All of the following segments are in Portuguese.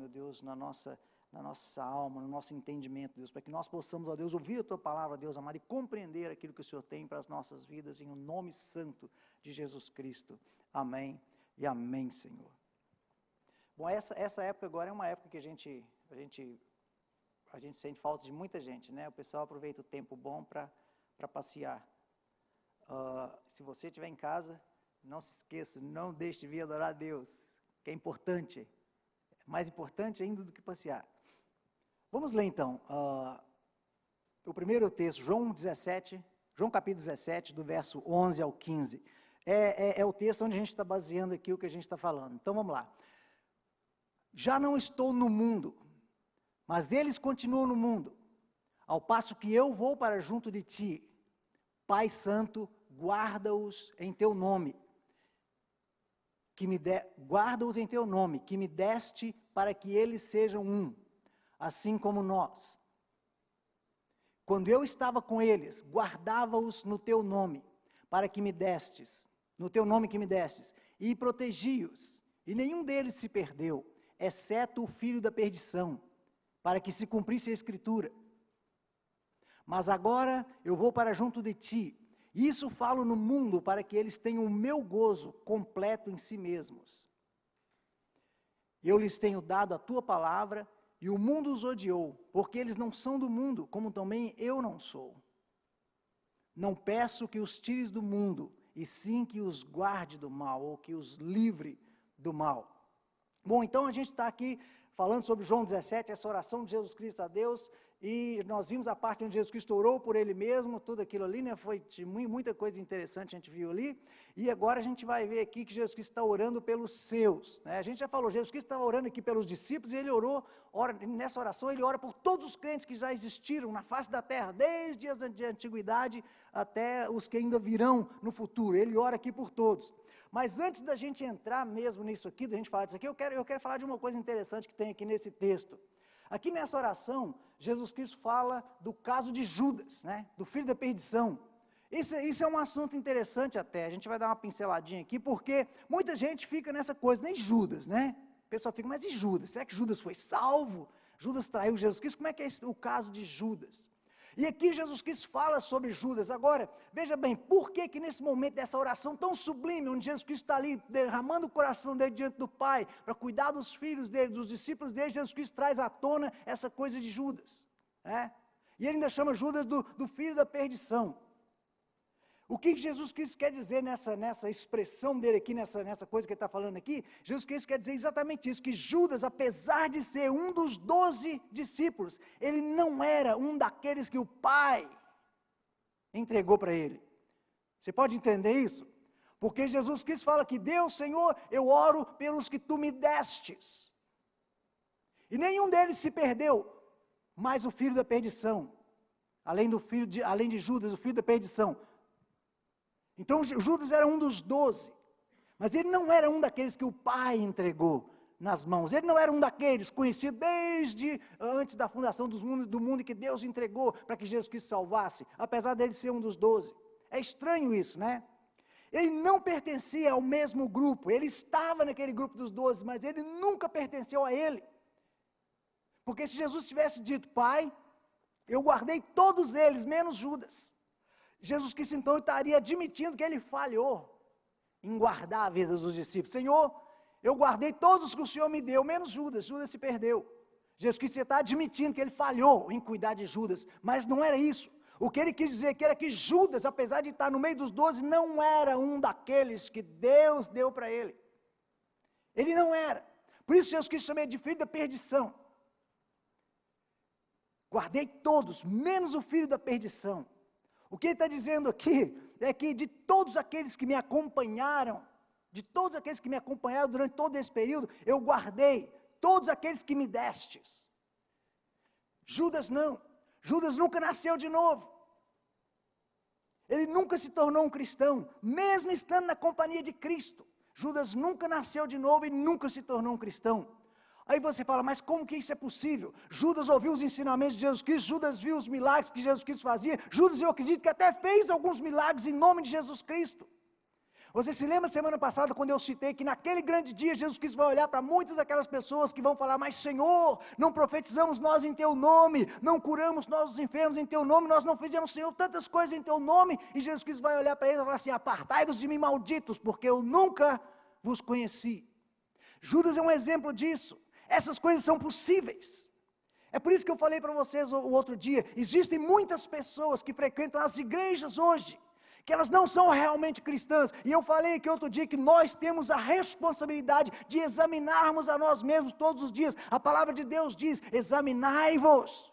meu Deus, na nossa alma, no nosso entendimento, Deus, para que nós possamos, ó Deus, ouvir a Tua palavra, Deus amado, e compreender aquilo que o Senhor tem para as nossas vidas, em o nome santo de Jesus Cristo. Amém e amém, Senhor. Bom, essa época agora é uma época que a gente sente falta de muita gente, né? O pessoal aproveita o tempo bom para passear. Se você estiver em casa, não se esqueça, não deixe de vir adorar a Deus, que é importante, mais importante ainda do que passear. Vamos ler então, o primeiro texto, João capítulo 17, do verso 11 ao 15. É o texto onde a gente está baseando aqui o que a gente está falando. Então vamos lá. Já não estou no mundo, mas eles continuam no mundo, ao passo que eu vou para junto de ti. Pai Santo, guarda-os em teu nome, guarda-os em teu nome, que me deste para que eles sejam um, assim como nós. Quando eu estava com eles, guardava-os no teu nome, para que me destes, no teu nome que me destes, e protegi-os, e nenhum deles se perdeu, exceto o filho da perdição, para que se cumprisse a Escritura. Mas agora eu vou para junto de ti, e isso falo no mundo, para que eles tenham o meu gozo completo em si mesmos. Eu lhes tenho dado a tua palavra, e o mundo os odiou, porque eles não são do mundo, como também eu não sou. Não peço que os tires do mundo, e sim que os guarde do mal, ou que os livre do mal. Bom, então a gente está aqui falando sobre João 17, essa oração de Jesus Cristo a Deus, e nós vimos a parte onde Jesus Cristo orou por Ele mesmo, tudo aquilo ali, né, foi muita coisa interessante a gente viu ali, e agora a gente vai ver aqui que Jesus Cristo está orando pelos seus, né? A gente já falou, Jesus Cristo estava orando aqui pelos discípulos, e Ele nessa oração Ele ora por todos os crentes que já existiram na face da terra, desde dias da antiguidade até os que ainda virão no futuro, Ele ora aqui por todos. Mas antes da gente entrar mesmo nisso aqui, da gente falar disso aqui, eu quero falar de uma coisa interessante que tem aqui nesse texto. Aqui nessa oração, Jesus Cristo fala do caso de Judas, né, do filho da perdição. Isso é um assunto interessante até, a gente vai dar uma pinceladinha aqui, porque muita gente fica nessa coisa, nem Judas, né? O pessoal fica, mas e Judas? Será que Judas foi salvo? Judas traiu Jesus Cristo? Como é que é o caso de Judas? E aqui Jesus Cristo fala sobre Judas. Agora, veja bem, por que nesse momento dessa oração tão sublime, onde Jesus Cristo está ali derramando o coração dele diante do Pai, para cuidar dos filhos dele, dos discípulos dele, Jesus Cristo traz à tona essa coisa de Judas, né? E ele ainda chama Judas do filho da perdição. O que Jesus Cristo quer dizer nessa expressão dele aqui, nessa coisa que ele está falando aqui? Jesus Cristo quer dizer exatamente isso, que Judas, apesar de ser um dos 12 discípulos, ele não era um daqueles que o Pai entregou para ele. Você pode entender isso? Porque Jesus Cristo fala que Deus, Senhor, eu oro pelos que tu me destes. E nenhum deles se perdeu, mas o filho da perdição, além de Judas, o filho da perdição. Então Judas era um dos 12, mas ele não era um daqueles que o Pai entregou nas mãos, ele não era um daqueles conhecido desde antes da fundação do mundo que Deus entregou para que Jesus Cristo salvasse, apesar dele ser um dos 12, é estranho isso, né? Ele não pertencia ao mesmo grupo, ele estava naquele grupo dos 12, mas ele nunca pertenceu a ele, porque se Jesus tivesse dito, Pai, eu guardei todos eles, menos Judas, Jesus Cristo então estaria admitindo que ele falhou em guardar a vida dos discípulos. Senhor, eu guardei todos os que o Senhor me deu, menos Judas, Judas se perdeu. Jesus Cristo está admitindo que ele falhou em cuidar de Judas, mas não era isso. O que ele quis dizer que era que Judas, apesar de estar no meio dos 12, não era um daqueles que Deus deu para ele. Ele não era. Por isso Jesus Cristo chama ele de filho da perdição. Guardei todos, menos o filho da perdição. O que ele está dizendo aqui é que de todos aqueles que me acompanharam, durante todo esse período, eu guardei todos aqueles que me destes. Judas não, Judas nunca nasceu de novo, ele nunca se tornou um cristão, mesmo estando na companhia de Cristo, Judas nunca nasceu de novo e nunca se tornou um cristão. Aí você fala, mas como que isso é possível? Judas ouviu os ensinamentos de Jesus Cristo, Judas viu os milagres que Jesus Cristo fazia, Judas, eu acredito que até fez alguns milagres em nome de Jesus Cristo. Você se lembra semana passada quando eu citei que naquele grande dia Jesus Cristo vai olhar para muitas daquelas pessoas que vão falar, mas Senhor, não profetizamos nós em Teu nome, não curamos nós os enfermos em Teu nome, nós não fizemos, Senhor, tantas coisas em Teu nome, e Jesus Cristo vai olhar para eles e falar assim, apartai-vos de mim, malditos, porque eu nunca vos conheci. Judas é um exemplo disso, essas coisas são possíveis. É por isso que eu falei para vocês o outro dia, existem muitas pessoas que frequentam as igrejas hoje, que elas não são realmente cristãs, e eu falei aqui outro dia que nós temos a responsabilidade de examinarmos a nós mesmos todos os dias. A palavra de Deus diz, examinai-vos.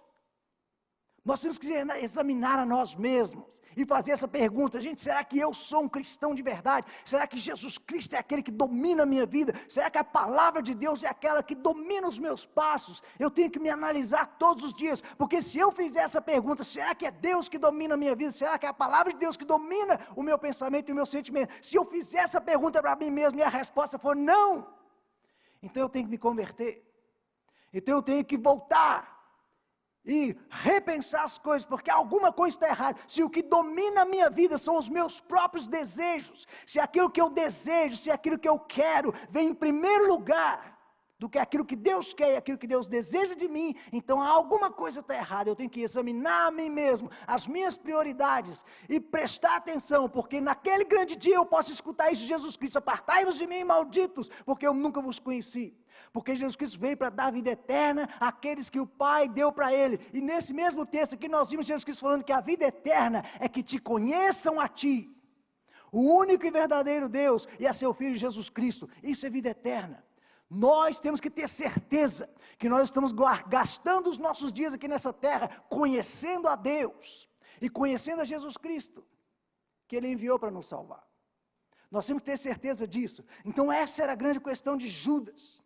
Nós temos que examinar a nós mesmos e fazer essa pergunta, gente, será que eu sou um cristão de verdade? Será que Jesus Cristo é aquele que domina a minha vida? Será que a palavra de Deus é aquela que domina os meus passos? Eu tenho que me analisar todos os dias, porque se eu fizer essa pergunta, será que é Deus que domina a minha vida? Será que é a palavra de Deus que domina o meu pensamento e o meu sentimento? Se eu fizer essa pergunta para mim mesmo e a resposta for não, então eu tenho que me converter, então eu tenho que voltar e repensar as coisas, porque alguma coisa está errada. Se o que domina a minha vida são os meus próprios desejos, se aquilo que eu desejo, se aquilo que eu quero, vem em primeiro lugar, do que aquilo que Deus quer e aquilo que Deus deseja de mim, então alguma coisa está errada. Eu tenho que examinar a mim mesmo, as minhas prioridades, e prestar atenção, porque naquele grande dia eu posso escutar isso de Jesus Cristo, apartai-vos de mim, malditos, porque eu nunca vos conheci. Porque Jesus Cristo veio para dar vida eterna àqueles que o Pai deu para Ele. E nesse mesmo texto aqui nós vimos Jesus Cristo falando que a vida eterna é que te conheçam a Ti, o único e verdadeiro Deus, e a Seu Filho Jesus Cristo. Isso é vida eterna. Nós temos que ter certeza que nós estamos gastando os nossos dias aqui nessa terra, conhecendo a Deus, e conhecendo a Jesus Cristo, que Ele enviou para nos salvar. Nós temos que ter certeza disso. Então essa era a grande questão de Judas.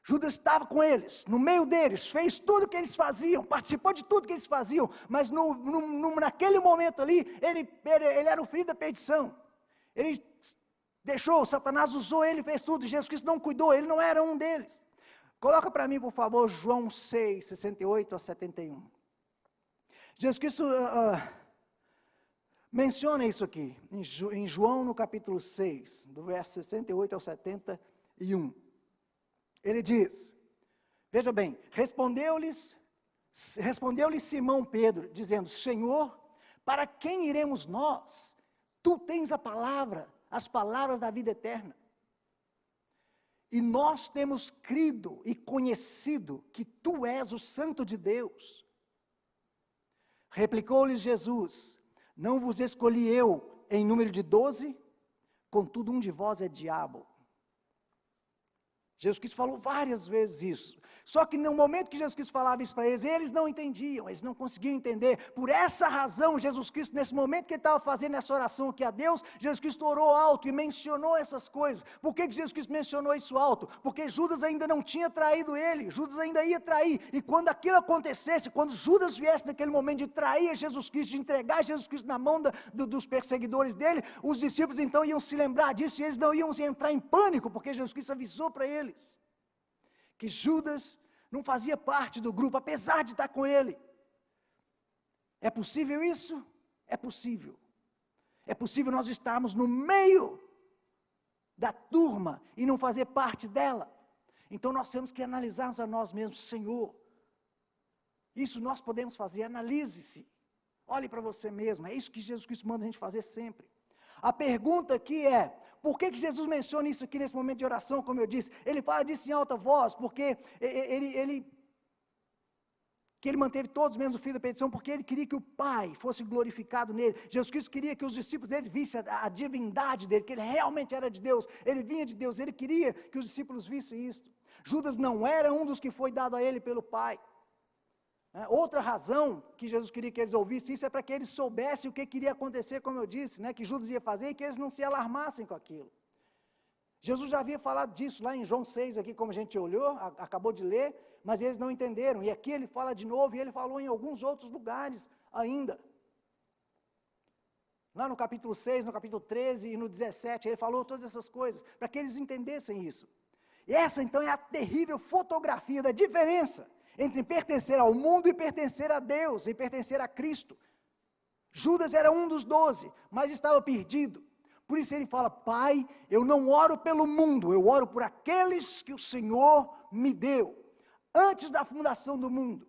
Judas estava com eles, no meio deles, fez tudo o que eles faziam, participou de tudo que eles faziam, mas naquele momento ali, ele era o filho da perdição. Ele deixou, Satanás usou ele, fez tudo, Jesus Cristo não cuidou, ele não era um deles. Coloca para mim, por favor, João 6, 68 a 71. Jesus Cristo menciona isso aqui, em João no capítulo 6, do verso 68 ao 71. Ele diz, veja bem, respondeu-lhe Simão Pedro, dizendo, Senhor, para quem iremos nós? Tu tens as palavras da vida eterna. E nós temos crido e conhecido que Tu és o Santo de Deus. Replicou-lhes Jesus, não vos escolhi eu em número de 12? Contudo um de vós é diabo. Jesus Cristo falou várias vezes isso, só que no momento que Jesus Cristo falava isso para eles não entendiam, eles não conseguiam entender. Por essa razão, Jesus Cristo, nesse momento que ele estava fazendo essa oração aqui a Deus, Jesus Cristo orou alto e mencionou essas coisas. Por que Jesus Cristo mencionou isso alto? Porque Judas ainda não tinha traído ele, Judas ainda ia trair, e quando aquilo acontecesse, quando Judas viesse naquele momento de trair Jesus Cristo, de entregar Jesus Cristo na mão dos perseguidores dele, os discípulos então iam se lembrar disso, e eles não iam entrar em pânico, porque Jesus Cristo avisou para eles que Judas não fazia parte do grupo, apesar de estar com ele. É possível isso? É possível. É possível nós estarmos no meio da turma e não fazer parte dela. Então nós temos que analisarmos a nós mesmos, Senhor, isso nós podemos fazer, analise-se, olhe para você mesmo, é isso que Jesus Cristo manda a gente fazer sempre. A pergunta aqui é, por que Jesus menciona isso aqui nesse momento de oração, como eu disse? Ele fala disso em alta voz, porque ele manteve todos menos o filho da perdição, porque ele queria que o Pai fosse glorificado nele. Jesus Cristo queria que os discípulos dele vissem a divindade dele, que ele realmente era de Deus, ele vinha de Deus, ele queria que os discípulos vissem isso. Judas não era um dos que foi dado a ele pelo Pai. Outra razão que Jesus queria que eles ouvissem isso é para que eles soubessem o que queria acontecer, como eu disse, que Judas ia fazer, e que eles não se alarmassem com aquilo. Jesus já havia falado disso lá em João 6, aqui como a gente olhou, acabou de ler, mas eles não entenderam, e aqui ele fala de novo, e ele falou em alguns outros lugares ainda. Lá no capítulo 6, no capítulo 13 e no 17, ele falou todas essas coisas, para que eles entendessem isso. E essa então é a terrível fotografia da diferença entre pertencer ao mundo e pertencer a Deus, e pertencer a Cristo. Judas era um dos 12, mas estava perdido, Por isso ele fala: Pai, eu não oro pelo mundo, eu oro por aqueles que o Senhor me deu, antes da fundação do mundo.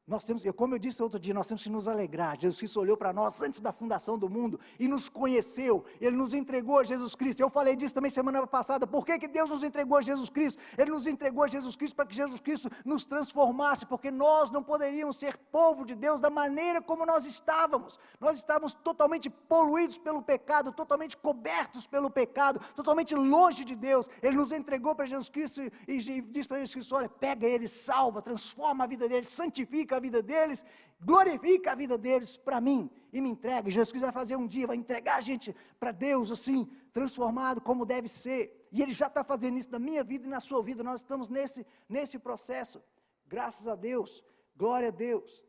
Nós temos, como eu disse outro dia, nós temos que nos alegrar. Jesus Cristo olhou para nós antes da fundação do mundo e nos conheceu. Ele nos entregou a Jesus Cristo. Eu falei disso também semana passada. Por que Deus nos entregou a Jesus Cristo? Ele nos entregou a Jesus Cristo para que Jesus Cristo nos transformasse, porque nós não poderíamos ser povo de Deus da maneira como nós estávamos. Nós estávamos totalmente poluídos pelo pecado, totalmente cobertos pelo pecado, totalmente longe de Deus. Ele nos entregou para Jesus Cristo e disse para Jesus Cristo: olha, pega eles, salva, transforma a vida deles, santifica a vida deles, glorifica a vida deles para mim e me entrega. E Jesus Cristo vai fazer um dia, vai entregar a gente para Deus assim, transformado como deve ser. E Ele já está fazendo isso na minha vida e na sua vida. Nós estamos nesse processo. Graças a Deus, glória a Deus,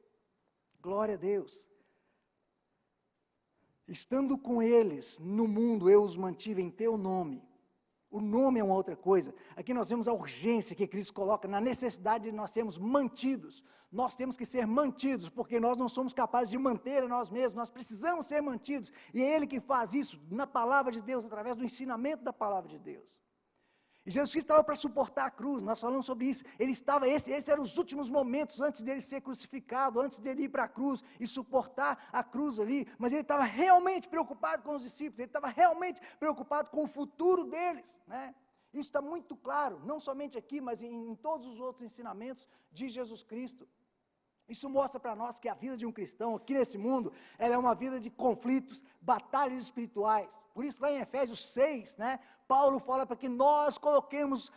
glória a Deus. Estando com eles no mundo, eu os mantive em teu nome. O nome é uma outra coisa. Aqui nós vemos a urgência que Cristo coloca na necessidade de nós sermos mantidos. Nós temos que ser mantidos, porque nós não somos capazes de manter a nós mesmos, nós precisamos ser mantidos. E é Ele que faz isso na palavra de Deus, através do ensinamento da palavra de Deus. E Jesus Cristo estava para suportar a cruz, nós falamos sobre isso. Ele estava, esses eram os últimos momentos antes dele ser crucificado, antes dele ir para a cruz e suportar a cruz ali. Mas ele estava realmente preocupado com os discípulos, ele estava realmente preocupado com o futuro deles, né? Isso está muito claro, não somente aqui, mas em todos os outros ensinamentos de Jesus Cristo. Isso mostra para nós que a vida de um cristão aqui nesse mundo, ela é uma vida de conflitos, batalhas espirituais. Por isso lá em Efésios 6, né, Paulo fala para que nós coloquemos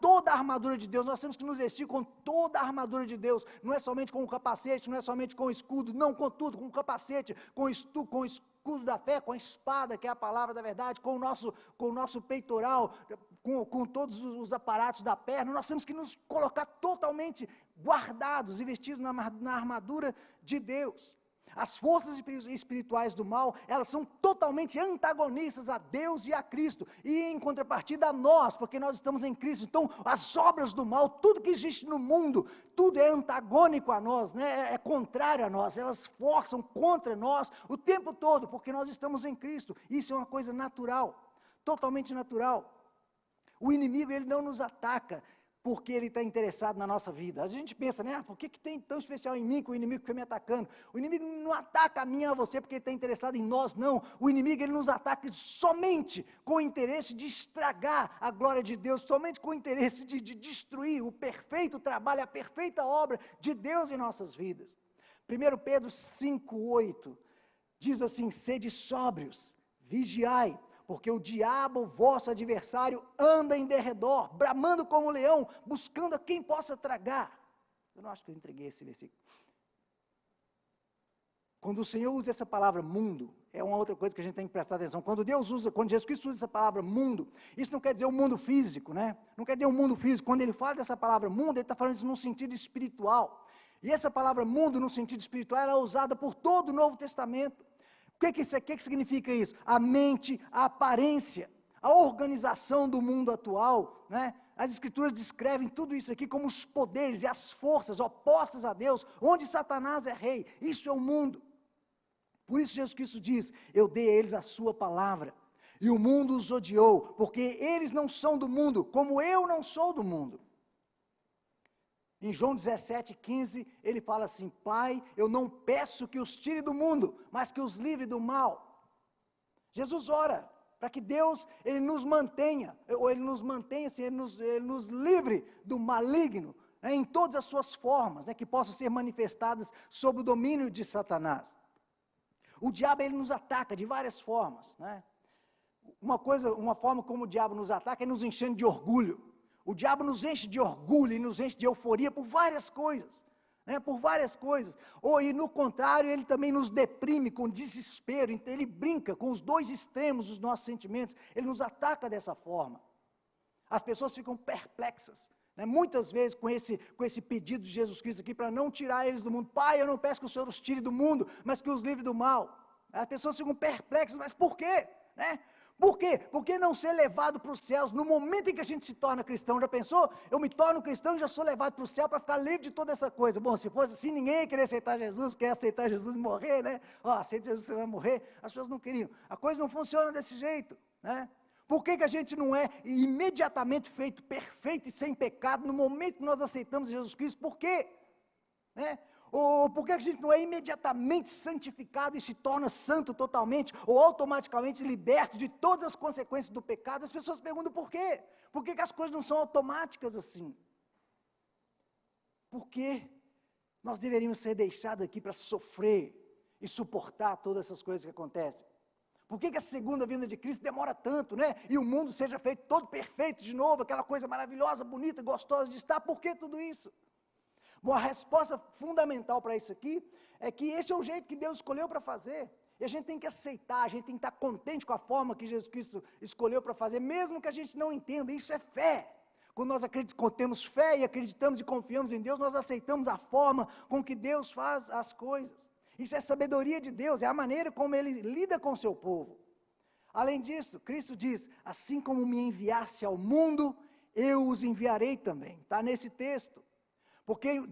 toda a armadura de Deus. Nós temos que nos vestir com toda a armadura de Deus. Não é somente com o capacete, não é somente com o escudo, não, com tudo, com o capacete, com o escudo da fé, com a espada, que é a palavra da verdade, com o nosso peitoral, com todos os aparatos da perna. Nós temos que nos colocar totalmente guardados e vestidos na armadura de Deus. As forças espirituais do mal, elas são totalmente antagonistas a Deus e a Cristo, e em contrapartida a nós, porque nós estamos em Cristo. Então as obras do mal, tudo que existe no mundo, tudo é antagônico a nós, né? É contrário a nós, elas forçam contra nós o tempo todo, porque nós estamos em Cristo. Isso é uma coisa natural, totalmente natural. O inimigo, ele não nos ataca porque ele está interessado na nossa vida. A gente pensa, né? Por que tem tão especial em mim que o inimigo fica me atacando? O inimigo não ataca a mim e a você porque ele está interessado em nós, não. O inimigo, ele nos ataca somente com o interesse de estragar a glória de Deus, somente com o interesse de destruir o perfeito trabalho, a perfeita obra de Deus em nossas vidas. 1 Pedro 5,8 diz assim: sede sóbrios, vigiai, porque o diabo, vosso adversário, anda em derredor, bramando como um leão, buscando a quem possa tragar. Eu não acho que eu entreguei esse versículo. Quando o Senhor usa essa palavra mundo, é uma outra coisa que a gente tem que prestar atenção. Quando Jesus Cristo usa essa palavra mundo, isso não quer dizer o mundo físico, né? Não quer dizer o mundo físico. Quando ele fala dessa palavra mundo, ele está falando isso num sentido espiritual. E essa palavra mundo, no sentido espiritual, ela é usada por todo o Novo Testamento. O que significa isso? A mente, a aparência, a organização do mundo atual, né? As Escrituras descrevem tudo isso aqui como os poderes e as forças opostas a Deus, onde Satanás é rei. Isso é o mundo. Por isso Jesus Cristo diz: eu dei a eles a sua palavra, e o mundo os odiou, porque eles não são do mundo, como eu não sou do mundo. Em João 17,15, ele fala assim: Pai, eu não peço que os tire do mundo, mas que os livre do mal. Jesus ora para que Deus, Ele nos mantenha, ou Ele nos mantenha, assim, ele nos livre do maligno, né, em todas as suas formas, né, que possam ser manifestadas sob o domínio de Satanás. O diabo, ele nos ataca de várias formas, né? Uma forma como o diabo nos ataca é nos enchendo de orgulho. O diabo nos enche de orgulho e nos enche de euforia por várias coisas, né? Por várias coisas. E no contrário, ele também nos deprime com desespero. Então ele brinca com os dois extremos dos nossos sentimentos. Ele nos ataca dessa forma. As pessoas ficam perplexas, né? Muitas vezes com esse pedido de Jesus Cristo aqui para não tirar eles do mundo. Pai, eu não peço que o Senhor os tire do mundo, mas que os livre do mal. As pessoas ficam perplexas, mas por quê? Né? Por quê? Porque não ser levado para os céus no momento em que a gente se torna cristão. Já pensou? Eu me torno cristão e já sou levado para o céu para ficar livre de toda essa coisa. Bom, se fosse assim, ninguém ia querer aceitar Jesus, quer aceitar Jesus e morrer, né? Ó, aceita Jesus, você vai morrer. As pessoas não queriam. A coisa não funciona desse jeito, né? Por que a gente não é imediatamente feito perfeito e sem pecado no momento que nós aceitamos Jesus Cristo? Por quê? Né? Ou por que a gente não é imediatamente santificado e se torna santo totalmente, ou automaticamente liberto de todas as consequências do pecado? As pessoas perguntam por quê? Por que as coisas não são automáticas assim? Por que nós deveríamos ser deixados aqui para sofrer e suportar todas essas coisas que acontecem? Por que a segunda vinda de Cristo demora tanto, né? E o mundo seja feito todo perfeito de novo, aquela coisa maravilhosa, bonita, gostosa de estar. Por que tudo isso? Bom, a resposta fundamental para isso aqui é que esse é o jeito que Deus escolheu para fazer. E a gente tem que aceitar, a gente tem que estar contente com a forma que Jesus Cristo escolheu para fazer, mesmo que a gente não entenda. Isso é fé. Quando nós temos fé e acreditamos e confiamos em Deus, nós aceitamos a forma com que Deus faz as coisas. Isso é sabedoria de Deus, é a maneira como Ele lida com o seu povo. Além disso, Cristo diz, assim como me enviaste ao mundo, eu os enviarei também. Está nesse texto. Porque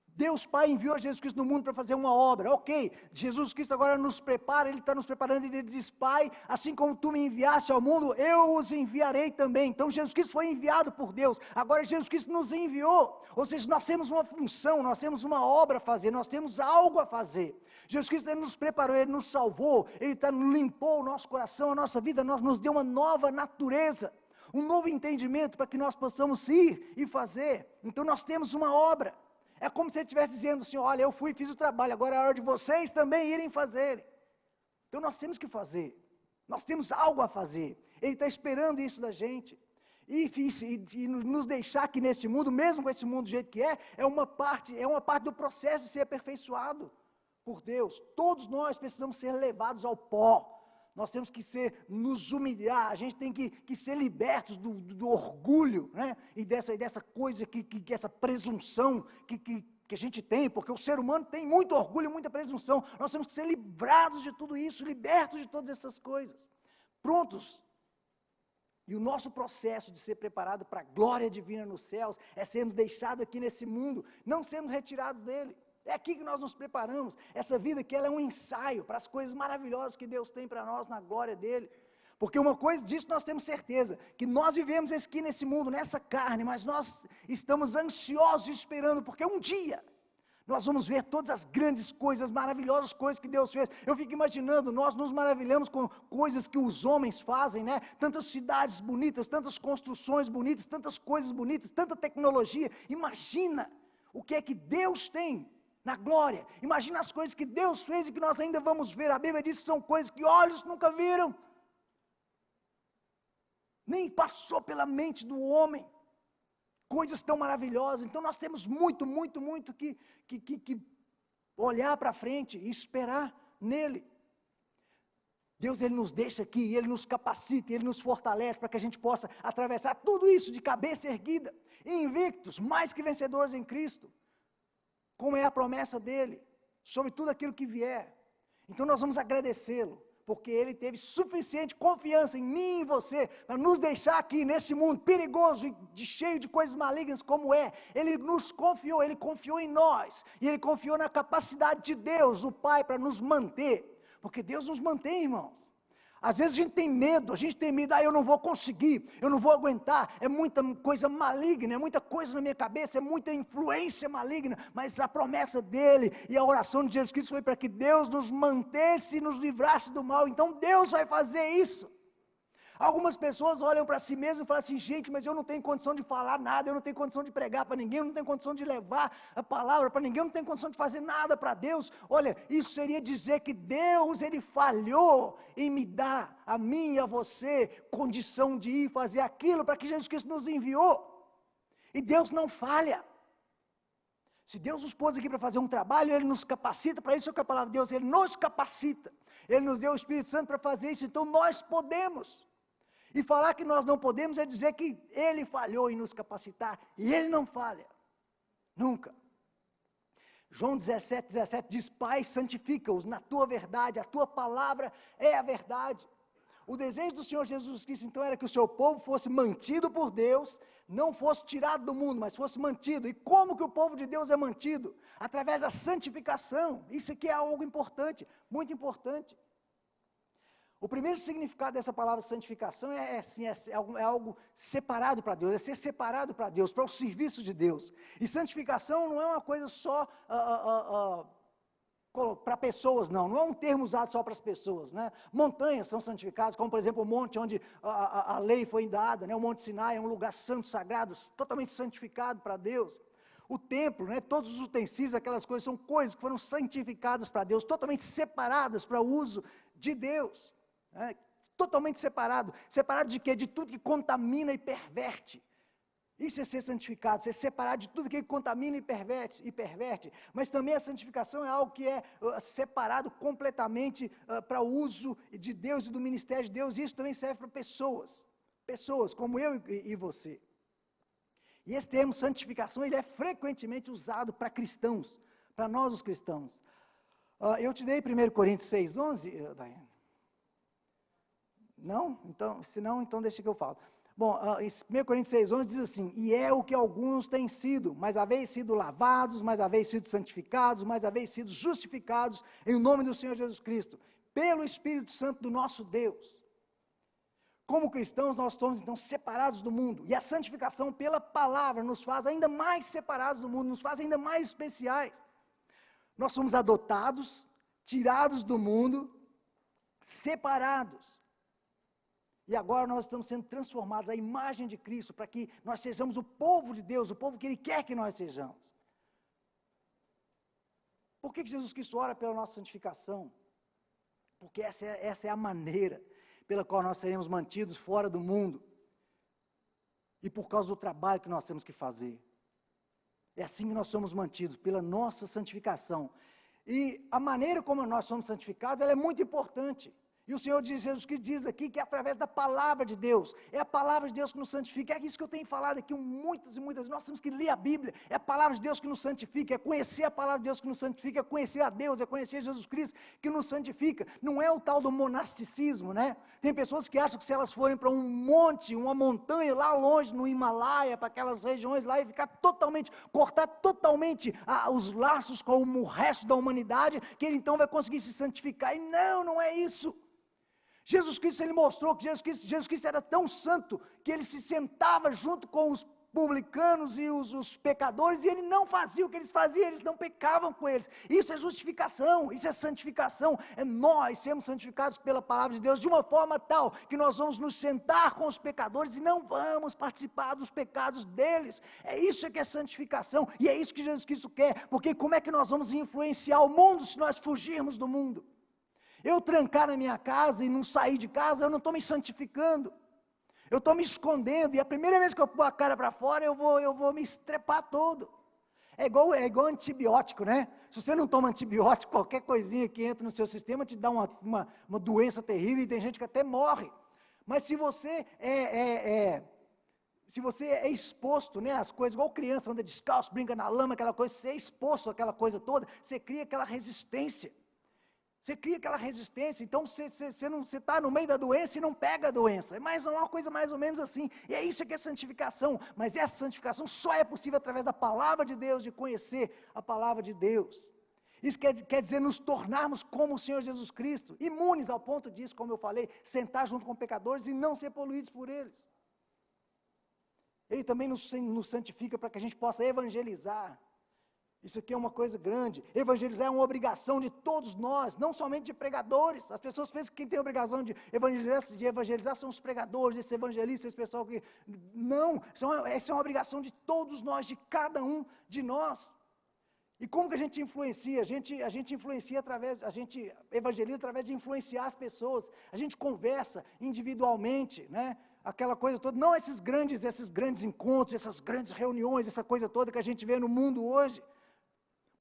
Deus Pai enviou Jesus Cristo no mundo para fazer uma obra. Ok, Jesus Cristo agora nos prepara, Ele está nos preparando e Ele diz, Pai, assim como Tu me enviaste ao mundo, eu os enviarei também. Então Jesus Cristo foi enviado por Deus, agora Jesus Cristo nos enviou. Ou seja, nós temos uma função, nós temos uma obra a fazer, nós temos algo a fazer. Jesus Cristo Ele nos preparou, Ele nos salvou, Ele limpou o nosso coração, a nossa vida, nos deu uma nova natureza, um novo entendimento para que nós possamos ir e fazer. Então nós temos uma obra. É como se Ele estivesse dizendo assim, olha, eu fui e fiz o trabalho, agora é a hora de vocês também irem fazer. Então nós temos que fazer, nós temos algo a fazer. Ele está esperando isso da gente. E nos deixar aqui neste mundo, mesmo com esse mundo do jeito que é uma parte do processo de ser aperfeiçoado por Deus. Todos nós precisamos ser levados ao pó. Nós temos que nos humilhar, a gente tem que ser libertos do orgulho, né? E dessa coisa, essa presunção que a gente tem, porque o ser humano tem muito orgulho, muita presunção. Nós temos que ser livrados de tudo isso, libertos de todas essas coisas, prontos. E o nosso processo de ser preparado para a glória divina nos céus, é sermos deixados aqui nesse mundo, não sermos retirados dele. É aqui que nós nos preparamos. Essa vida aqui, ela é um ensaio para as coisas maravilhosas que Deus tem para nós na glória dEle. Porque uma coisa disso nós temos certeza, que nós vivemos aqui nesse mundo, nessa carne, mas nós estamos ansiosos esperando, porque um dia nós vamos ver todas as grandes coisas, maravilhosas coisas que Deus fez. Eu fico imaginando, nós nos maravilhamos com coisas que os homens fazem, né? Tantas cidades bonitas, tantas construções bonitas, tantas coisas bonitas, tanta tecnologia. Imagina o que é que Deus tem na glória. Imagina as coisas que Deus fez e que nós ainda vamos ver. A Bíblia diz que são coisas que olhos nunca viram, nem passou pela mente do homem, coisas tão maravilhosas. Então nós temos muito que olhar para frente e esperar nele. Deus, Ele nos deixa aqui, Ele nos capacita, Ele nos fortalece para que a gente possa atravessar tudo isso de cabeça erguida, invictos, mais que vencedores em Cristo, como é a promessa dEle, sobre tudo aquilo que vier. Então nós vamos agradecê-lo, porque Ele teve suficiente confiança em mim e em você, para nos deixar aqui nesse mundo perigoso e cheio de coisas malignas como é. Ele nos confiou, Ele confiou em nós, e Ele confiou na capacidade de Deus, o Pai, para nos manter, porque Deus nos mantém, irmãos. Às vezes a gente tem medo, eu não vou conseguir, eu não vou aguentar, é muita coisa maligna, é muita coisa na minha cabeça, é muita influência maligna, mas a promessa dele e a oração de Jesus Cristo foi para que Deus nos mantesse e nos livrasse do mal. Então Deus vai fazer isso. Algumas pessoas olham para si mesmas e falam assim, gente, mas eu não tenho condição de falar nada, eu não tenho condição de pregar para ninguém, eu não tenho condição de levar a palavra para ninguém, eu não tenho condição de fazer nada para Deus. Olha, isso seria dizer que Deus, Ele falhou em me dar, a mim e a você, condição de ir fazer aquilo para que Jesus Cristo nos enviou. E Deus não falha. Se Deus nos pôs aqui para fazer um trabalho, Ele nos capacita, para isso é o que a palavra de Deus, Ele nos capacita. Ele nos deu o Espírito Santo para fazer isso, então nós podemos. E falar que nós não podemos é dizer que Ele falhou em nos capacitar, e Ele não falha, nunca. João 17 diz, Pai, santifica-os na Tua verdade, a Tua palavra é a verdade. O desejo do Senhor Jesus Cristo, então, era que o seu povo fosse mantido por Deus, não fosse tirado do mundo, mas fosse mantido. E como que o povo de Deus é mantido? Através da santificação. Isso aqui é algo importante, muito importante. O primeiro significado dessa palavra santificação é algo separado para Deus, é ser separado para Deus, para o serviço de Deus. E santificação não é uma coisa só para pessoas, não é um termo usado só para as pessoas, né? Montanhas são santificadas, como por exemplo o monte onde a lei foi dada, né? O Monte Sinai é um lugar santo, sagrado, totalmente santificado para Deus. O templo, né? Todos os utensílios, aquelas coisas, são coisas que foram santificadas para Deus, totalmente separadas para o uso de Deus. Totalmente separado de quê? De tudo que contamina e perverte. Isso é ser santificado, ser separado de tudo que contamina e perverte. Mas também a santificação é algo que é separado completamente para o uso de Deus e do ministério de Deus. E isso também serve para pessoas como eu e você. E esse termo santificação, ele é frequentemente usado para cristãos, para nós os cristãos. Eu te dei 1 Coríntios 6:11, Daiane. Não? Então, se não, então deixa que eu falo. Bom, 1 Coríntios 6:11 diz assim: e é o que alguns têm sido, mas haveis sido lavados, mas haveis sido santificados, mas haveis sido justificados em nome do Senhor Jesus Cristo, pelo Espírito Santo do nosso Deus. Como cristãos, nós estamos então separados do mundo, e a santificação pela palavra nos faz ainda mais separados do mundo, nos faz ainda mais especiais. Nós somos adotados, tirados do mundo, separados. E agora nós estamos sendo transformados à imagem de Cristo, para que nós sejamos o povo de Deus, o povo que Ele quer que nós sejamos. Por que Jesus Cristo ora pela nossa santificação? Porque essa é a maneira pela qual nós seremos mantidos fora do mundo. E por causa do trabalho que nós temos que fazer. É assim que nós somos mantidos, pela nossa santificação. E a maneira como nós somos santificados, ela é muito importante. E o Senhor Jesus Cristo diz aqui que é através da palavra de Deus, é a palavra de Deus que nos santifica. É isso que eu tenho falado aqui muitas e muitas vezes. Nós temos que ler a Bíblia, é a palavra de Deus que nos santifica, é conhecer a palavra de Deus que nos santifica, é conhecer a Deus, é conhecer Jesus Cristo que nos santifica. Não é o tal do monasticismo, né? Tem pessoas que acham que se elas forem para um monte, uma montanha lá longe, no Himalaia, para aquelas regiões lá, e ficar totalmente, cortar totalmente os laços com o resto da humanidade, que ele então vai conseguir se santificar. E não é isso. Jesus Cristo, ele mostrou que Jesus Cristo era tão santo, que ele se sentava junto com os publicanos e os pecadores, e ele não fazia o que eles faziam, eles não pecavam com eles. Isso é justificação, isso é santificação, é nós sermos santificados pela palavra de Deus, de uma forma tal, que nós vamos nos sentar com os pecadores, e não vamos participar dos pecados deles. É isso que é santificação, e é isso que Jesus Cristo quer, porque como é que nós vamos influenciar o mundo, se nós fugirmos do mundo? Eu trancar na minha casa e não sair de casa, eu não estou me santificando. Eu estou me escondendo, e a primeira vez que eu pôr a cara para fora, eu vou me estrepar todo. É igual antibiótico, né? Se você não toma antibiótico, qualquer coisinha que entra no seu sistema te dá uma doença terrível, e tem gente que até morre. Mas se você é exposto, né, às coisas, igual criança, anda descalço, brinca na lama, aquela coisa, você é exposto àquela coisa toda, você cria aquela resistência. Você cria aquela resistência, então você está no meio da doença e não pega a doença. É uma coisa mais ou menos assim. E é isso que é santificação. Mas essa santificação só é possível através da palavra de Deus, de conhecer a palavra de Deus. Isso quer dizer nos tornarmos como o Senhor Jesus Cristo, imunes ao ponto disso, como eu falei, sentar junto com pecadores e não ser poluídos por eles. Ele também nos santifica para que a gente possa evangelizar. Isso aqui é uma coisa grande. Evangelizar é uma obrigação de todos nós, não somente de pregadores. As pessoas pensam que quem tem a obrigação de evangelizar são os pregadores, esses evangelistas, esse pessoal que... Não, essa é uma obrigação de todos nós, de cada um de nós. E como que a gente influencia? A gente influencia a gente evangeliza através de influenciar as pessoas. A gente conversa individualmente, né? Aquela coisa toda, não esses grandes encontros, essas grandes reuniões, essa coisa toda que a gente vê no mundo hoje.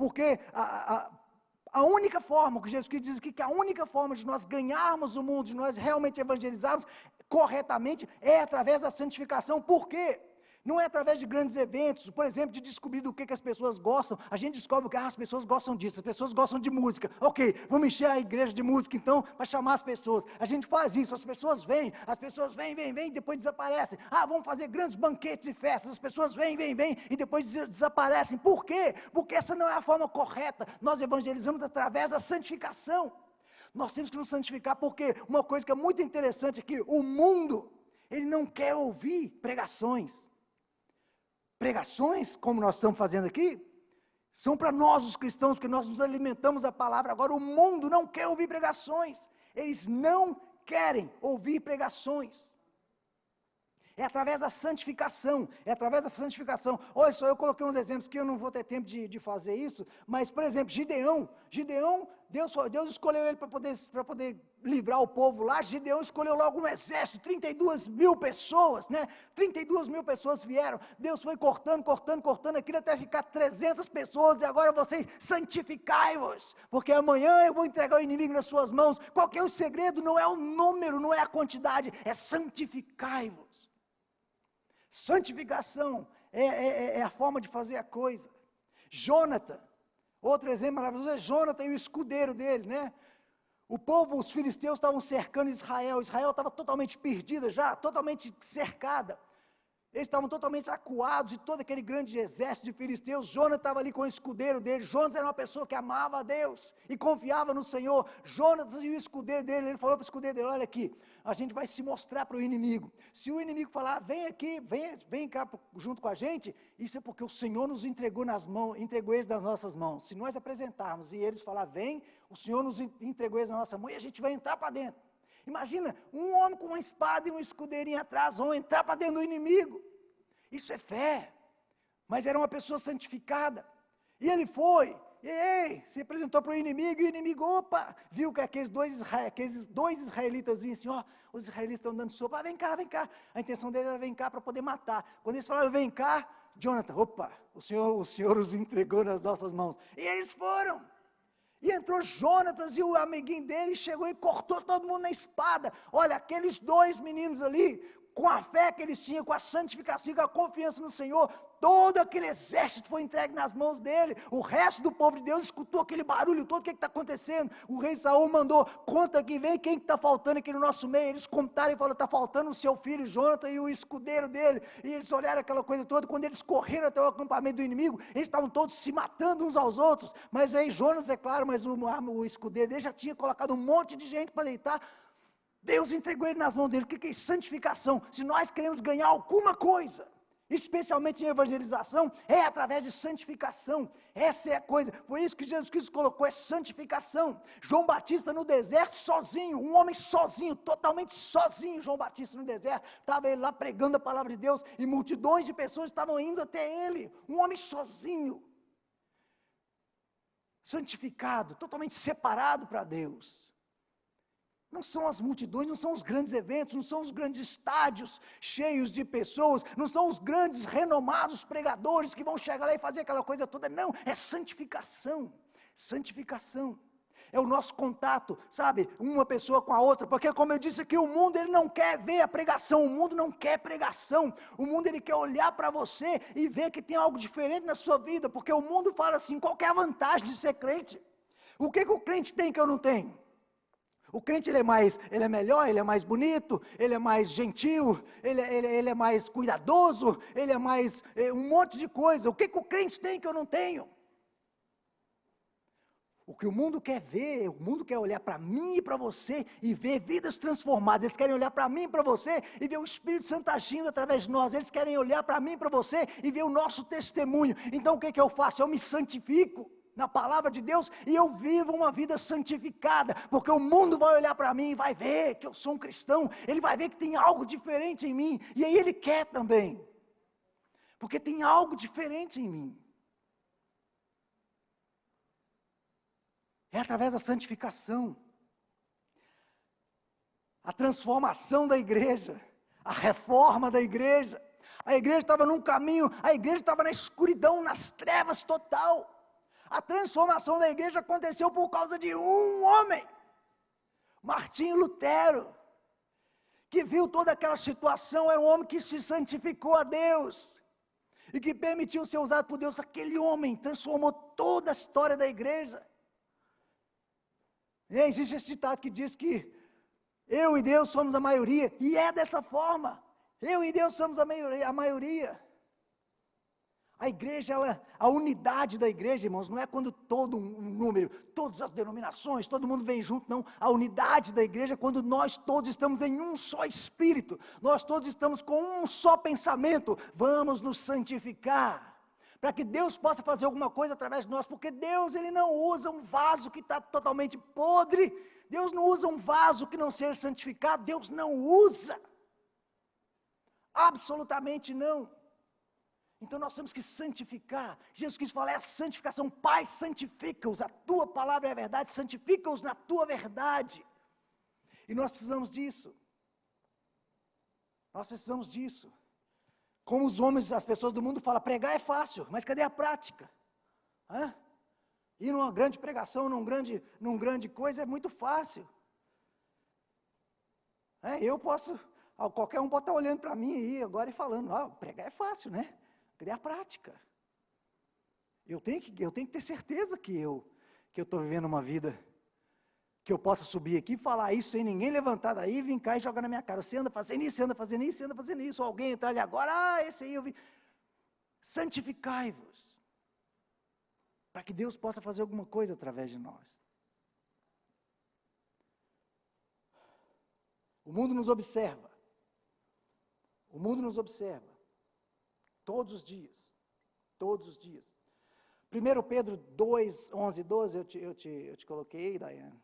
Porque a única forma, que Jesus Cristo diz aqui, que a única forma de nós ganharmos o mundo, de nós realmente evangelizarmos corretamente, é através da santificação. Por quê? Não é através de grandes eventos, por exemplo, de descobrir do que as pessoas gostam. A gente descobre que as pessoas gostam disso, as pessoas gostam de música. Ok, vamos encher a igreja de música então, para chamar as pessoas. A gente faz isso, as pessoas vêm, depois desaparecem. Vamos fazer grandes banquetes e festas, as pessoas vêm, e depois desaparecem. Por quê? Porque essa não é a forma correta. Nós evangelizamos através da santificação. Nós temos que nos santificar, porque uma coisa que é muito interessante é que o mundo, ele não quer ouvir pregações. Pregações, como nós estamos fazendo aqui, são para nós os cristãos, porque nós nos alimentamos da palavra. Agora o mundo não quer ouvir pregações, eles não querem ouvir pregações. É através da santificação, Olha só, eu coloquei uns exemplos que eu não vou ter tempo de fazer isso, mas, por exemplo, Gideão, Deus escolheu ele para poder livrar o povo lá. Gideão escolheu logo um exército, 32 mil pessoas, né? 32 mil pessoas vieram, Deus foi cortando aquilo até ficar 300 pessoas, e agora vocês santificai-vos, porque amanhã eu vou entregar o inimigo nas suas mãos. Qual que é o segredo? Não é o número, não é a quantidade, é santificai-vos. Santificação é a forma de fazer a coisa. Jonathan, outro exemplo maravilhoso é Jonathan e o escudeiro dele, né? O povo, os filisteus estavam cercando Israel estava totalmente perdida já, totalmente cercada. Eles estavam totalmente acuados de todo aquele grande exército de filisteus. Jonas estava ali com o escudeiro dele. Jonas era uma pessoa que amava a Deus e confiava no Senhor. Jonas e o escudeiro dele, ele falou para o escudeiro dele: olha aqui, a gente vai se mostrar para o inimigo. Se o inimigo falar, vem aqui, vem cá junto com a gente, isso é porque o Senhor nos entregou entregou eles nas nossas mãos. Se nós apresentarmos e eles falar, vem, o Senhor nos entregou eles na nossa mão e a gente vai entrar para dentro. Imagina, um homem com uma espada e um escudeirinho atrás vão entrar para dentro do inimigo. Isso é fé. Mas era uma pessoa santificada. E ele foi, se apresentou para o inimigo, e o inimigo, viu que aqueles dois israelitas assim, os israelitas estão dando sopa, vem cá. A intenção dele era vem cá para poder matar. Quando eles falaram, vem cá, Jonathan, o Senhor os entregou nas nossas mãos. E eles foram. E entrou Jonatas e o amiguinho dele, chegou e cortou todo mundo na espada. Olha, aqueles dois meninos ali, com a fé que eles tinham, com a santificação, com a confiança no Senhor, todo aquele exército foi entregue nas mãos dele. O resto do povo de Deus escutou aquele barulho todo. O que está acontecendo? O rei Saul mandou, conta aqui, vem quem está faltando aqui no nosso meio. Eles contaram e falaram, está faltando o seu filho Jonathan e o escudeiro dele. E eles olharam aquela coisa toda. Quando eles correram até o acampamento do inimigo, eles estavam todos se matando uns aos outros. Mas aí Jonas, é claro, mas o escudeiro dele já tinha colocado um monte de gente para deitar. Deus entregou ele nas mãos dele. O que é santificação? Se nós queremos ganhar alguma coisa, especialmente em evangelização, é através de santificação. Essa é a coisa. Foi isso que Jesus Cristo colocou, é santificação. João Batista no deserto sozinho, um homem sozinho, totalmente sozinho. João Batista no deserto, estava ele lá pregando a palavra de Deus, e multidões de pessoas estavam indo até ele, um homem sozinho, santificado, totalmente separado para Deus. Não são as multidões, não são os grandes eventos, não são os grandes estádios cheios de pessoas, não são os grandes renomados pregadores que vão chegar lá e fazer aquela coisa toda. Não, é santificação. Santificação. É o nosso contato, sabe, uma pessoa com a outra, porque como eu disse aqui, o mundo ele não quer ver a pregação, o mundo não quer pregação, o mundo ele quer olhar para você e ver que tem algo diferente na sua vida, porque o mundo fala assim, qual que é a vantagem de ser crente? O que o crente tem que eu não tenho? O crente ele é melhor, ele é mais bonito, ele é mais gentil, ele é mais cuidadoso, ele é mais um monte de coisa. O que o crente tem que eu não tenho? O que o mundo quer ver, o mundo quer olhar para mim e para você e ver vidas transformadas. Eles querem olhar para mim e para você e ver o Espírito Santo agindo através de nós. Eles querem olhar para mim e para você e ver o nosso testemunho. Então o que eu faço? Eu me santifico na palavra de Deus, e eu vivo uma vida santificada, porque o mundo vai olhar para mim e vai ver que eu sou um cristão, ele vai ver que tem algo diferente em mim, e aí ele quer também, porque tem algo diferente em mim. É através da santificação, a transformação da igreja, a reforma da igreja. A igreja estava num caminho, a igreja estava na escuridão, nas trevas total. A transformação da igreja aconteceu por causa de um homem, Martinho Lutero, que viu toda aquela situação. Era um homem que se santificou a Deus, e que permitiu ser usado por Deus, aquele homem transformou toda a história da igreja. E existe esse ditado que diz que eu e Deus somos a maioria, e é dessa forma. Eu e Deus somos a maioria. A igreja, a unidade da igreja, irmãos, não é quando todo um número, todas as denominações, todo mundo vem junto, não. A unidade da igreja é quando nós todos estamos em um só espírito, nós todos estamos com um só pensamento, vamos nos santificar, para que Deus possa fazer alguma coisa através de nós, porque Deus, Ele não usa um vaso que está totalmente podre, Deus não usa um vaso que não seja santificado, Deus não usa, absolutamente não. Então nós temos que santificar. Jesus Cristo fala, é a santificação. Pai, santifica-os, a tua palavra é a verdade, santifica-os na tua verdade. E nós precisamos disso. Nós precisamos disso. Como os homens, as pessoas do mundo falam, pregar é fácil, mas cadê a prática? Ir numa grande pregação, num grande coisa é muito fácil. Eu posso, qualquer um pode estar olhando para mim aí agora e falando, pregar é fácil, né? Cadê a prática? Eu tenho que ter certeza que eu estou vivendo uma vida, que eu possa subir aqui e falar isso sem ninguém levantar daí, vir cá e jogar na minha cara. Você anda fazendo isso, você anda fazendo isso, você anda fazendo isso. Ou alguém entrar ali agora, esse aí eu vi. Santificai-vos, para que Deus possa fazer alguma coisa através de nós. O mundo nos observa. O mundo nos observa. Todos os dias. Todos os dias. 1 Pedro 2, 11 e 12, eu te coloquei, Daiane.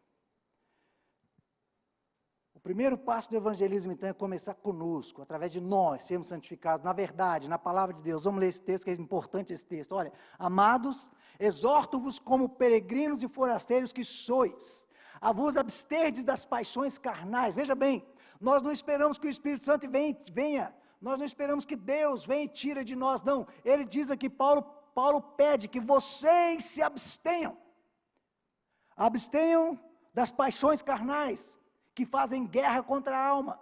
O primeiro passo do evangelismo, então, é começar conosco, através de nós sermos santificados, na verdade, na palavra de Deus. Vamos ler esse texto, que é importante esse texto. Olha, amados, exorto-vos como peregrinos e forasteiros que sois, a vos absterdes das paixões carnais. Veja bem, nós não esperamos que o Espírito Santo venha, nós não esperamos que Deus venha e tire de nós, não. Ele diz aqui, Paulo pede que vocês se abstenham. Abstenham das paixões carnais, que fazem guerra contra a alma.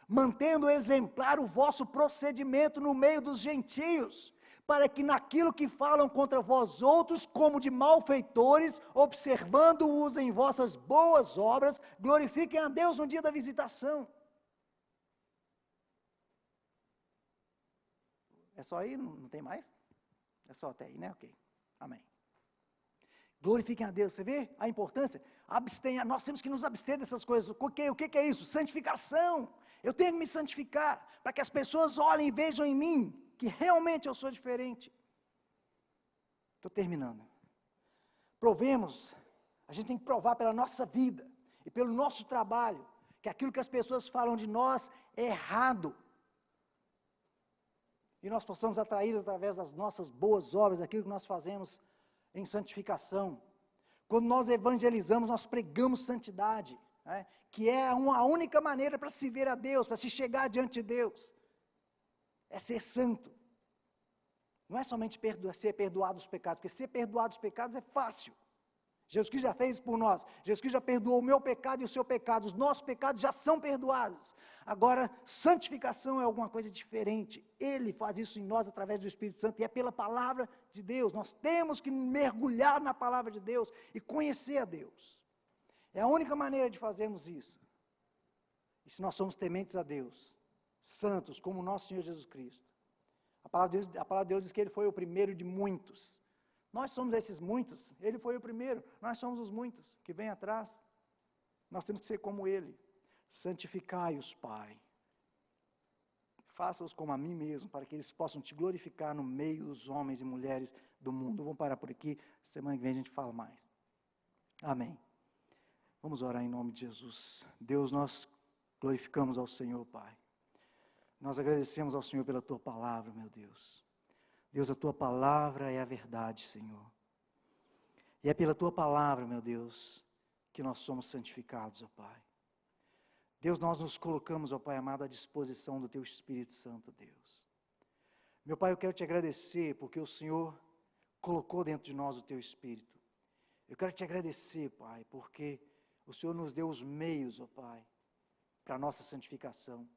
Mantendo exemplar o vosso procedimento no meio dos gentios, para que naquilo que falam contra vós outros, como de malfeitores, observando-os em vossas boas obras, glorifiquem a Deus no dia da visitação. É só aí? Não tem mais? É só até aí, né? Ok. Amém. Glorifiquem a Deus. Você vê a importância? Abstenha. Nós temos que nos abster dessas coisas. O que é isso? Santificação. Eu tenho que me santificar, para que as pessoas olhem e vejam em mim, que realmente eu sou diferente. Estou terminando. Provemos, a gente tem que provar pela nossa vida, e pelo nosso trabalho, que aquilo que as pessoas falam de nós é errado. E nós possamos atraí-las através das nossas boas obras, daquilo que nós fazemos em santificação. Quando nós evangelizamos, nós pregamos santidade, né? Que é a única maneira para se ver a Deus, para se chegar diante de Deus, é ser santo. Não é somente ser perdoado dos pecados, porque ser perdoado dos pecados é fácil. Jesus Cristo já fez isso por nós. Jesus Cristo já perdoou o meu pecado e o seu pecado. Os nossos pecados já são perdoados. Agora, santificação é alguma coisa diferente. Ele faz isso em nós através do Espírito Santo e é pela palavra de Deus. Nós temos que mergulhar na palavra de Deus e conhecer a Deus. É a única maneira de fazermos isso. E se nós somos tementes a Deus, santos, como o nosso Senhor Jesus Cristo. A palavra de Deus diz que Ele foi o primeiro de muitos. Nós somos esses muitos, Ele foi o primeiro, nós somos os muitos que vêm atrás. Nós temos que ser como Ele. Santificai-os, Pai. Faça-os como a mim mesmo, para que eles possam te glorificar no meio dos homens e mulheres do mundo. Vamos parar por aqui, semana que vem a gente fala mais. Amém. Vamos orar em nome de Jesus. Deus, nós glorificamos ao Senhor, Pai. Nós agradecemos ao Senhor pela Tua palavra, meu Deus. Deus, a Tua palavra é a verdade, Senhor. E é pela Tua palavra, meu Deus, que nós somos santificados, ó Pai. Deus, nós nos colocamos, ó Pai amado, à disposição do Teu Espírito Santo, Deus. Meu Pai, eu quero Te agradecer, porque o Senhor colocou dentro de nós o Teu Espírito. Eu quero Te agradecer, Pai, porque o Senhor nos deu os meios, ó Pai, para a nossa santificação.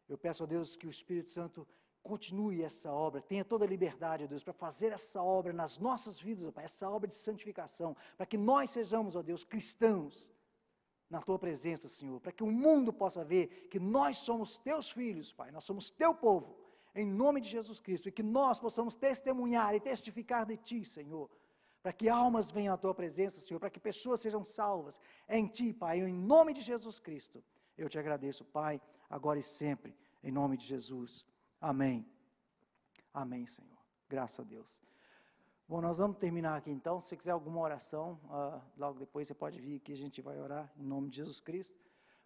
Eu peço a Deus que o Espírito Santo continue essa obra, tenha toda a liberdade, ó Deus, para fazer essa obra nas nossas vidas, ó Pai, essa obra de santificação, para que nós sejamos, ó Deus, cristãos na Tua presença, Senhor, para que o mundo possa ver que nós somos Teus filhos, Pai, nós somos Teu povo, em nome de Jesus Cristo, e que nós possamos testemunhar e testificar de Ti, Senhor, para que almas venham à Tua presença, Senhor, para que pessoas sejam salvas em Ti, Pai, em nome de Jesus Cristo. Eu Te agradeço, Pai, agora e sempre, em nome de Jesus. Amém. Amém, Senhor. Graças a Deus. Bom, nós vamos terminar aqui então. Se você quiser alguma oração, logo depois você pode vir aqui, a gente vai orar em nome de Jesus Cristo.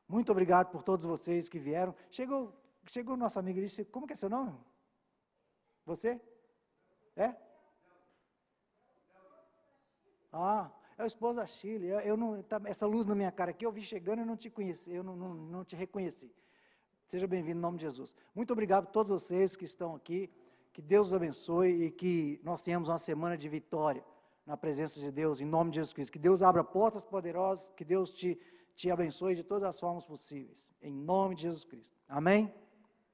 Muito obrigado por todos vocês que vieram. Chegou o nosso amigo e disse, como que é seu nome? Você? É? É o esposo da Chile. Essa luz na minha cara aqui, eu vi chegando e não te conheci, eu não te reconheci. Seja bem-vindo em nome de Jesus. Muito obrigado a todos vocês que estão aqui. Que Deus os abençoe e que nós tenhamos uma semana de vitória na presença de Deus, em nome de Jesus Cristo. Que Deus abra portas poderosas, que Deus te abençoe de todas as formas possíveis. Em nome de Jesus Cristo. Amém?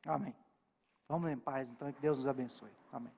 Amém. Vamos em paz, então, que Deus nos abençoe. Amém.